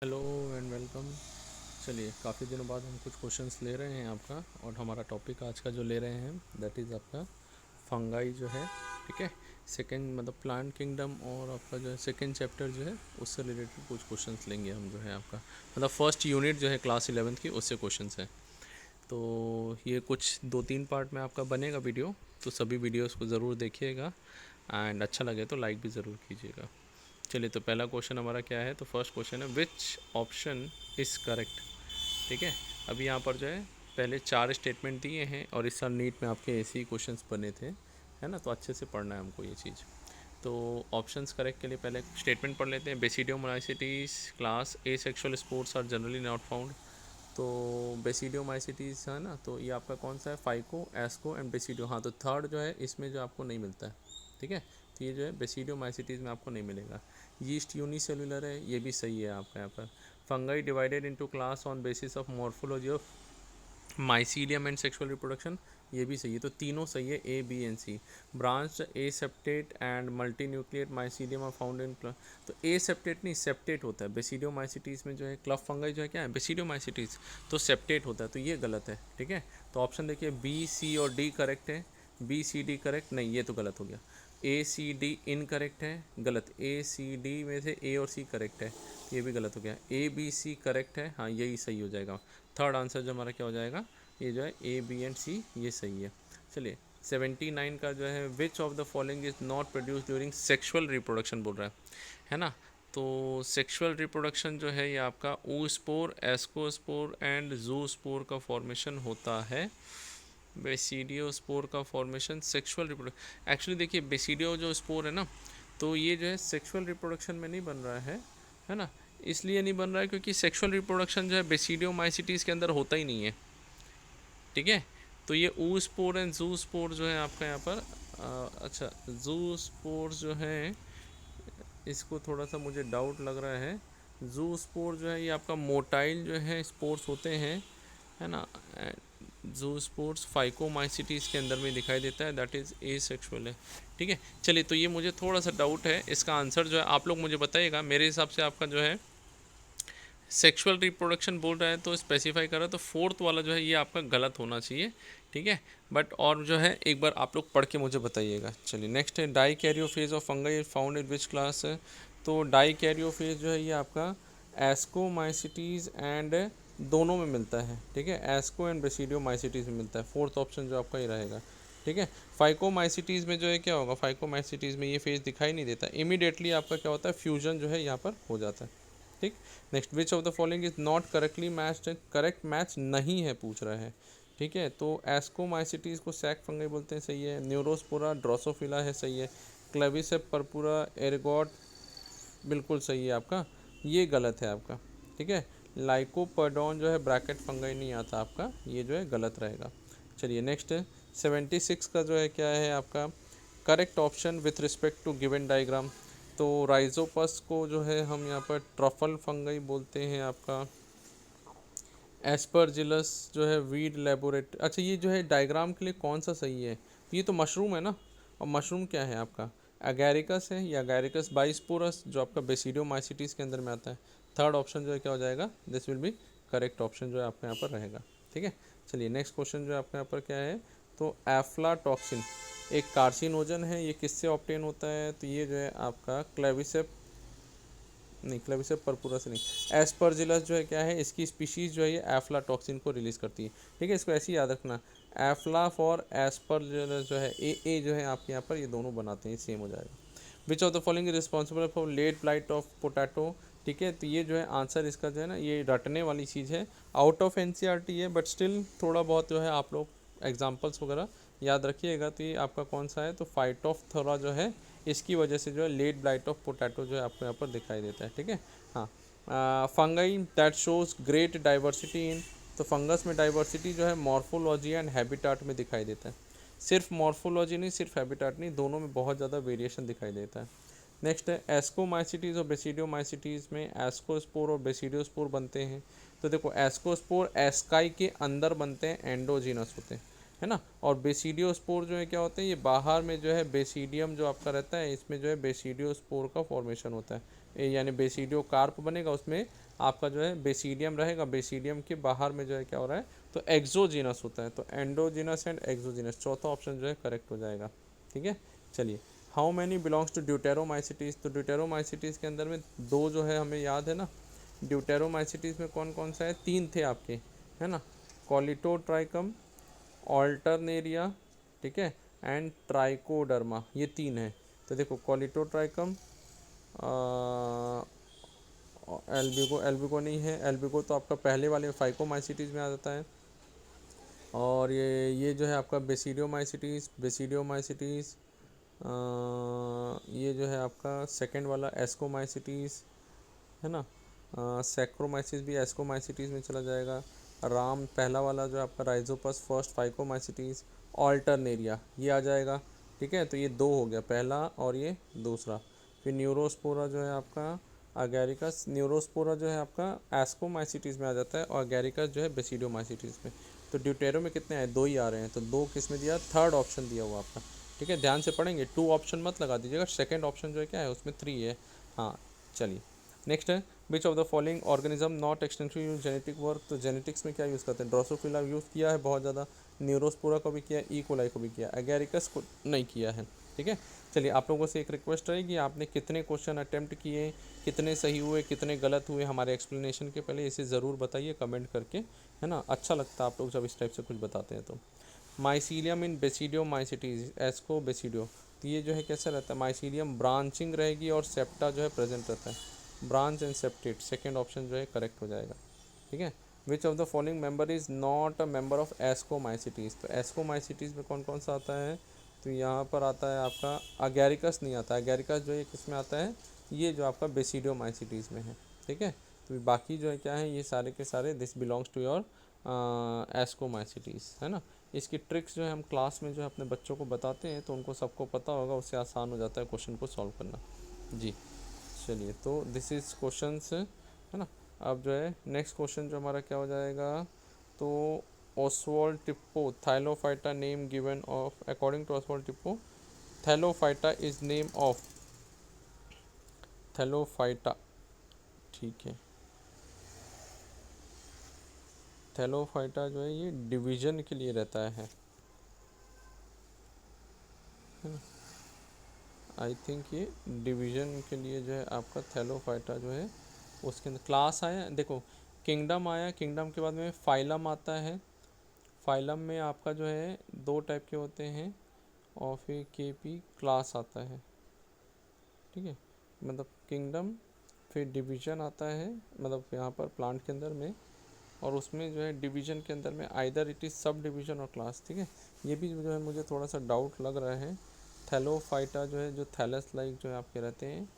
Hello and welcome. चलिए, काफ़ी दिनों बाद हम कुछ क्वेश्चंस ले रहे हैं आपका, और हमारा टॉपिक आज का जो ले रहे हैं दैट इज़ आपका फंगाई जो है। ठीक है, सेकंड मतलब प्लांट किंगडम, और आपका जो है सेकंड चैप्टर जो है उससे रिलेटेड कुछ क्वेश्चंस लेंगे हम जो है आपका, मतलब फर्स्ट यूनिट जो है क्लास 11th की उससे क्वेश्चंस हैं। तो ये कुछ 2-3 पार्ट में आपका बनेगा वीडियो, तो सभी वीडियोज़ को ज़रूर देखिएगा एंड अच्छा लगे तो लाइक भी ज़रूर कीजिएगा। चलिए, तो पहला क्वेश्चन हमारा क्या है, तो फर्स्ट क्वेश्चन है विच ऑप्शन इज़ करेक्ट। ठीक है, अभी यहाँ पर जो है पहले 4 स्टेटमेंट दिए हैं, और इस साल नीट में आपके ऐसे ही क्वेश्चंस बने थे, है ना, तो अच्छे से पढ़ना है हमको ये चीज़। तो ऑप्शंस करेक्ट के लिए पहले स्टेटमेंट पढ़ लेते हैं। Basidiomycetes class asexual spores are generally not found. तो बेसिडियोमाइसिटीज़ है ना, तो ये आपका कौन सा है, फाइको, एस्को एंड बेसिडियो। हाँ, तो थर्ड जो है इसमें जो आपको नहीं मिलता है। ठीक है, तो ये जो है बेसिडियोमाइसिटीज़ में आपको नहीं मिलेगा। यीस्ट यूनिसेलुलर है, ये भी सही है आपका यहाँ पर। Fungi divided into class on basis of morphology of mycelium and sexual reproduction, ये भी सही है। तो तीनों सही है, A B and C. Branch aseptate and multinucleate mycelium are found in, तो ए सेप्टेट नहीं, सेप्टेट होता है बेसिडियोमाइसिटीज़ में जो है। क्लब फंगाई जो है क्या है, बेसिडियोमाइसिटीज़, तो सेप्टेट होता है, तो ये गलत है। ठीक है, तो ऑप्शन देखिए बी सी और डी करेक्ट है। बी सी डी करेक्ट नहीं, ये तो गलत हो गया। ए सी डी इनकरेक्ट है, गलत। ए सी डी में से ए और सी करेक्ट है, तो ये भी गलत हो गया। ए बी सी करेक्ट है, हाँ यही सही हो जाएगा। थर्ड आंसर जो हमारा क्या हो जाएगा, ये जो है ए बी एंड सी, ये सही है। चलिए, 79 का जो है which of the following is not produce during sexual reproduction बोल रहा है ना। तो सेक्सुअल रिप्रोडक्शन जो है ये आपका ओ स्पोर, एस्को स्पोर एंड जू स्पोर का फॉर्मेशन होता है। बेसिडियो स्पोर का फॉर्मेशन सेक्सुअल रिप्रोडक्शन, एक्चुअली देखिए बेसिडियो जो स्पोर है ना, तो ये जो है सेक्सुअल रिप्रोडक्शन में नहीं बन रहा है ना। इसलिए नहीं बन रहा है क्योंकि सेक्सुअल रिप्रोडक्शन जो है बेसिडियोमाइसिटीज़ के अंदर होता ही नहीं है। ठीक है, तो ये ऊ स्पोर एंड जू स्पोर जो है आपका यहाँ पर अच्छा, जू स्पोर जो है इसको थोड़ा सा मुझे डाउट लग रहा है। जू स्पोर जो है ये आपका मोटाइल जो है स्पोर्स होते हैं, है ना। जू स्पोर्स फाइकोमाइसिटीज़ के अंदर में दिखाई देता है, दैट इज़ ए सेक्सुअल है। ठीक है, चलिए, तो ये मुझे थोड़ा सा डाउट है, इसका आंसर जो है आप लोग मुझे बताइएगा। मेरे हिसाब से आपका जो है सेक्सुअल रिप्रोडक्शन बोल रहा है तो स्पेसिफाई कर रहा है, तो फोर्थ वाला जो है ये आपका गलत होना चाहिए। ठीक है, बट और जो है एक बार आप लोग पढ़ के मुझे बताइएगा। चलिए, नेक्स्ट है dikaryophase of fungi found in which class है। तो डाई कैरियोफेज जो है ये आपका एस्कोमाइसिटीज़ एंड दोनों में मिलता है। ठीक है, एस्को एंड बेसिडियोमाइसिटीज़ में मिलता है। फोर्थ ऑप्शन जो आपका ये रहेगा। ठीक है, फाइकोमाइसिटीज़ में जो है क्या होगा, फाइकोमाइसिटीज़ में ये फेज दिखाई नहीं देता, इमीडिएटली आपका क्या होता है, फ्यूजन जो है यहाँ पर हो जाता है। ठीक, next which of the following is not correctly matched, correct match नहीं है पूछ रहा है। ठीक है, तो एस्कोमाइसिटीज़ को सैक फंगाई बोलते हैं, सही है। न्यूरोस्पोरा ड्रोसोफिला है, सही है। क्लेविसेप परपुरा एरगॉट बिल्कुल सही है आपका, ये गलत है आपका। ठीक है, लाइकोपर्डोन जो है ब्रैकेट फंगाई नहीं आता आपका, ये जो है गलत रहेगा। चलिए, नेक्स्ट है 76 का जो है क्या है आपका correct option with respect to given diagram. तो राइजोपस को जो है हम यहाँ पर ट्रफल फंगाई बोलते हैं आपका। एस्परजिलस जो है वीड लेबोरेट, अच्छा ये जो है डायग्राम के लिए कौन सा सही है, ये तो मशरूम है ना। और मशरूम क्या है आपका, अगैरिकस है, या अगैरिकस बाइस्पोरस जो आपका बेसिडियोमाइसिटीज़ के अंदर में आता है। थर्ड ऑप्शन जो है क्या हो जाएगा, this will be correct option जो है आपका यहाँ पर रहेगा। ठीक है, चलिए, नेक्स्ट क्वेश्चन जो है आपका यहाँ पर क्या है, तो एफ्लाटॉक्सिन एक कार्सिनोजन है, ये किससे ऑप्टेन होता है, तो ये जो है आपका क्लेविसेप नहीं, क्लेविसेप परपुरा से नहीं, एस्परजिलस जो है क्या है, इसकी स्पीशीज़ जो है ये एफ्लाटॉक्सिन को रिलीज़ करती है। ठीक है, इसको ऐसे ही याद रखना, एफ्ला फॉर एस्परजिलस जो है ए जो है आपके यहाँ पर, ये दोनों बनाते हैं, सेम हो जाएगा। Which of the following responsible for late blight of potato. ठीक है, तो ये जो है आंसर इसका जो है ना, ये रटने वाली चीज़ है, आउट ऑफ एनसीईआरटी है, बट स्टिल थोड़ा बहुत जो है आप लोग एग्जाम्पल्स वगैरह याद रखिएगा। तो ये आपका कौन सा है, तो फाइटोप्थोरा जो है इसकी वजह से जो है लेट ब्लाइट ऑफ पोटैटो जो है आपको यहाँ पर दिखाई देता है। ठीक है, हाँ। Fungi that shows great diversity in, तो फंगस में डाइवर्सिटी जो है मॉर्फोलॉजी एंड हैबिटाट में दिखाई देता है। सिर्फ मॉर्फोलॉजी नहीं, सिर्फ हैबिटाट नहीं, दोनों में बहुत ज़्यादा वेरिएशन दिखाई देता है। नेक्स्ट है एस्कोमाइसिटीज़ और बेसिडियोमाइसिटीज़ में एस्कोस्पोर और बेसिडियोस्पोर बनते हैं। तो देखो, एस्कोस्पोर एस्काई के अंदर बनते हैं, एंडोजीनस होते हैं, है ना। और बेसिडियोस्पोर जो है क्या होते हैं, ये बाहर में जो है बेसिडियम जो आपका रहता है, इसमें जो है बेसिडियोस्पोर का फॉर्मेशन होता है, यानी बेसिडियो कार्प बनेगा, उसमें आपका जो है बेसिडियम रहेगा, बेसिडियम के बाहर में जो है क्या हो रहा है, तो एक्सोजीनस होता है, तो एंडोजीनस एंड एक्सोजीनस, चौथा ऑप्शन जो है करेक्ट हो जाएगा। ठीक है, चलिए how many belongs to deuteromycetes, तो ड्यूटेरोमाइसिटीज के अंदर में दो जो है हमें याद है ना, ड्यूटेरोमाइसिटीज में कौन कौन सा है, तीन थे आपके, है ना, कॉलिटोट्राइकम, ऑल्टरनेरिया, ठीक है, एंड ट्राइकोडर्मा, ये तीन है। तो देखो कॉलिटोट्राइकम, एल्बिगो, एल्बिगो नहीं है, एल्बिगो तो आपका पहले वाले फाइकोमाइसिटीज़ में आ जाता है। और ये जो है आपका बेसिडियोमाइसिटीज़, बेसिडियोमाइसिटीज़, ये जो है आपका सेकंड वाला एस्कोमाइसिटीज़, है ना, सैक्रोमाइसिस भी एस्कोमाइसिटीज़ में चला जाएगा। राम पहला वाला जो है आपका राइजोपस फर्स्ट फाइकोमाइसिटीज़, ऑल्टरनेरिया ये आ जाएगा। ठीक है, तो ये दो हो गया, पहला और ये दूसरा। फिर न्यूरोस्पोरा जो है आपका अगैरिकस, न्यूरोस्पोरा जो है आपका एस्कोमाइसिटीज़ में आ जाता है, और अगैरिकस जो है बेसिडियोमाइसिटीज़ में। तो ड्यूटेरो में कितने आए, दो ही आ रहे हैं, तो दो किस में दिया, थर्ड ऑप्शन दिया हुआ आपका। ठीक है, ध्यान से पढ़ेंगे, टू ऑप्शन मत लगा दीजिएगा, सेकेंड ऑप्शन जो है क्या है उसमें थ्री है। हाँ चलिए नेक्स्ट है, which of the following organism not extensive use genetic work, तो जेनेटिक्स में क्या यूज़ करते हैं, ड्रोसोफिला यूज़ किया है बहुत ज़्यादा, न्यूरोस्पोरा को भी किया, ई कोलाई को भी किया, एगैरिकस को नहीं किया है। ठीक है, चलिए आप लोगों से एक रिक्वेस्ट रहेगी, आपने कितने क्वेश्चन अटैम्प्ट किए, कितने सही हुए, कितने गलत हुए हमारे एक्सप्लेनेशन के पहले इसे ज़रूर बताइए कमेंट करके, है ना, अच्छा लगता है आप लोग जब इस टाइप से कुछ बताते हैं। तो माइसीलियम इन बेसिडियो माइसिटीज, एस्को बेसिडियो, तो ये जो है कैसा रहता है, माइसीलियम ब्रांचिंग रहेगी और सेप्टा जो है प्रेजेंट रहता है, branch and septate, second option जो है करेक्ट हो जाएगा। ठीक है, which of the following member is not a member of ascomycetes, तो एस्कोमाइसिटीज़ में कौन कौन सा आता है, तो यहाँ पर आता है आपका अगैरिकस नहीं आता, अगैरिकस जो है किस में आता है, ये जो आपका बेसिडियोमाइसिटीज़ में है। ठीक है, तो बाकी जो है क्या है, ये सारे के सारे this belongs to your ascomycetes, है ना। इसकी ट्रिक्स जो है हम क्लास में जो है अपने बच्चों को बताते हैं, तो उनको सबको पता होगा, उससे आसान हो जाता है क्वेश्चन को सॉल्व करना। जी चलिए, तो दिस इज़ क्वेश्चंस, है ना। अब जो है नेक्स्ट क्वेश्चन जो हमारा क्या हो जाएगा, तो Oswald Tippo thallophyta name given of, according to Oswald Tippo thallophyta is name of, thallophyta, ठीक है, थैलोफाइटा जो है ये डिवीजन के लिए रहता है ना, आई थिंक ये डिवीजन के लिए जो है आपका थैलोफाइटा जो है, उसके अंदर क्लास आया, देखो किंगडम आया, किंगडम के बाद में फाइलम आता है, फाइलम में आपका जो है दो टाइप के होते हैं, और फिर के पी क्लास आता है। ठीक है, मतलब किंगडम, फिर डिवीजन आता है, मतलब यहाँ पर प्लांट के अंदर में, और उसमें जो है डिवीजन के अंदर में either it is sub division और क्लास। ठीक है, ये भी जो है मुझे थोड़ा सा डाउट लग रहा है, थैलोफाइटा जो है, जो थैलस लाइक जो है आपके रहते हैं,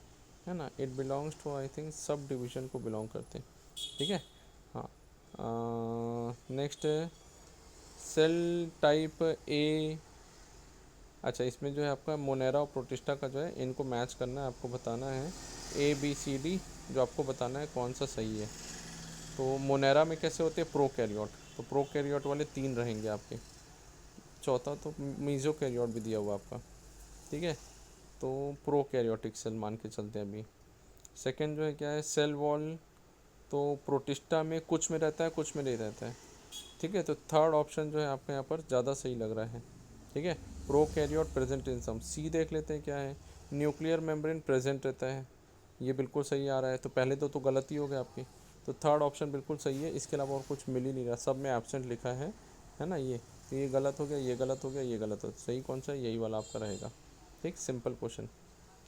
है ना, it belongs to I think सब डिवीजन को बिलोंग करते हैं। ठीक है, हाँ, नेक्स्ट सेल टाइप ए, अच्छा इसमें जो है आपका मोनेरा और प्रोटिस्टा का जो है इनको मैच करना है, आपको बताना है ए बी सी डी, जो आपको बताना है कौन सा सही है। तो मोनेरा में कैसे होते हैं, प्रोकैरियोट, तो प्रोकैरियोट वाले तीन रहेंगे आपके, चौथा तो मीजोकैरियोट भी दिया हुआ आपका। ठीक है, तो प्रोकैरियोटिक सेल मान के चलते हैं अभी। सेकंड जो है क्या है, सेल वॉल, तो प्रोटिस्टा में कुछ में रहता है कुछ में नहीं रहता है। ठीक है, तो थर्ड ऑप्शन जो है आपके यहाँ पर ज़्यादा सही लग रहा है। ठीक है, प्रोकैरियोट प्रेजेंट इन सम, सी देख लेते हैं क्या है, न्यूक्लियर मेम्ब्रेन प्रेजेंट रहता है, ये बिल्कुल सही आ रहा है, तो पहले तो गलती हो गई आपकी, तो थर्ड ऑप्शन बिल्कुल सही है, इसके अलावा और कुछ मिल ही नहीं रहा, सब में एब्सेंट लिखा है ना, ये तो ये गलत हो गया, ये गलत हो गया, ये गलत हो, सही कौन सा है, यही वाला आपका रहेगा। ठीक, सिंपल क्वेश्चन।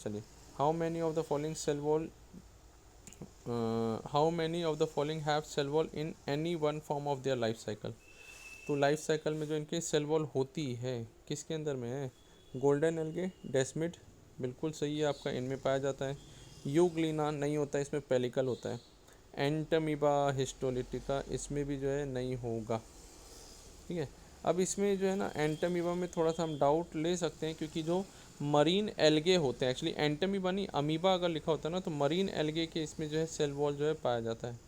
चलिए, how many of the following cell wall, how many of the following have cell wall in any one form of their life cycle, तो लाइफ साइकिल में जो इनकी सेल वॉल होती है किसके अंदर में है, गोल्डन एल्गे, डेस्मिड, बिल्कुल सही है आपका, इनमें पाया जाता है। यूग्लिना नहीं होता है, इसमें पेलिकल होता है। एंटमीबा हिस्टोलिटिका, इसमें भी जो है नहीं होगा। ठीक है, अब इसमें जो है ना एंटमीबा में थोड़ा सा हम डाउट ले सकते हैं, क्योंकि जो मरीन एल्गे होते हैं, एक्चुअली एंटमीबा नहीं अमीबा अगर लिखा होता है ना, तो मरीन एल्गे के इसमें जो है सेल वॉल जो है पाया जाता है।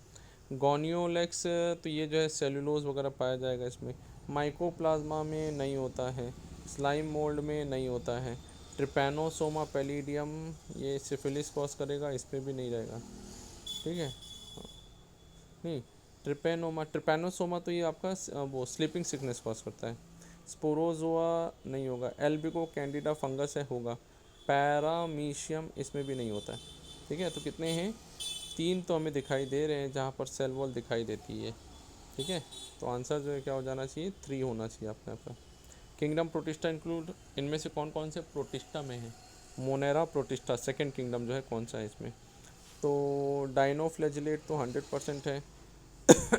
गोनियोलेक्स, तो ये जो है सेलुलोज वगैरह पाया जाएगा इसमें। माइकोप्लाज्मा में नहीं होता है, स्लाइम मोल्ड में नहीं होता है। ट्रिपैनोसोमा पैलिडियम, ये सिफिलिस कॉज करेगा, इस पर भी नहीं रहेगा। ठीक है, नहीं, ट्रिपैनोसोमा तो ये आपका वो स्लीपिंग सिकनेस कॉज करता है। स्पोरोजोआ नहीं होगा। एल्बिगो कैंडिडा फंगस है, होगा। पैरामीशियम इसमें भी नहीं होता है। ठीक है, तो कितने हैं? 3 तो हमें दिखाई दे रहे हैं जहाँ पर सेल वॉल दिखाई देती है। ठीक है, तो आंसर जो है क्या हो जाना चाहिए? 3 होना चाहिए आपका आपका। किंगडम प्रोटिस्टा इंक्लूड, इनमें से कौन कौन से प्रोटिस्टा में है? मोनेरा प्रोटिस्टा सेकंड किंगडम जो है कौन सा है इसमें? तो डाइनोफ्लैजिलेट तो 100% है।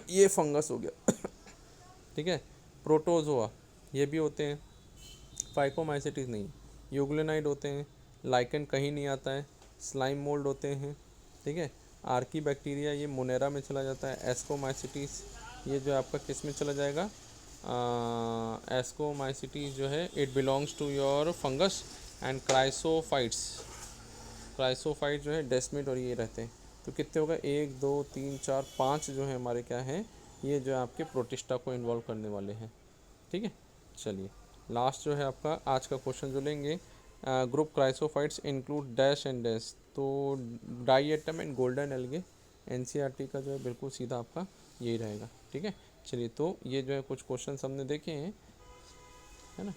ये फंगस हो गया। ठीक है, प्रोटोजोआ ये भी होते हैं, फाइकोमाइसिटिस नहीं। यूग्लेनाइड होते हैं, लाइकन कहीं नहीं आता है, स्लाइम मोल्ड होते हैं। ठीक है, आर्की बैक्टीरिया ये मोनेरा में चला जाता है। एस्कोमाइसिटिस ये जो आपका किस में चला जाएगा? एस्कोमाइसिटीज जो है it belongs to your fungus. And chrysophyte जो है डेस्मिड और ये रहते हैं। तो कितने होगा? 1 2 3 4 5 जो है हमारे क्या हैं, ये जो है आपके प्रोटिस्टा को इन्वॉल्व करने वाले हैं। ठीक है, चलिए लास्ट जो है आपका आज का क्वेश्चन जो लेंगे, group chrysophytes include dash and dash. तो डाइएटम एंड गोल्डन एल्गे, एनसीईआरटी का जो है बिल्कुल सीधा आपका यही रहेगा। ठीक है, चलिए तो ये जो है कुछ क्वेश्चन हमने देखे हैं, है ना।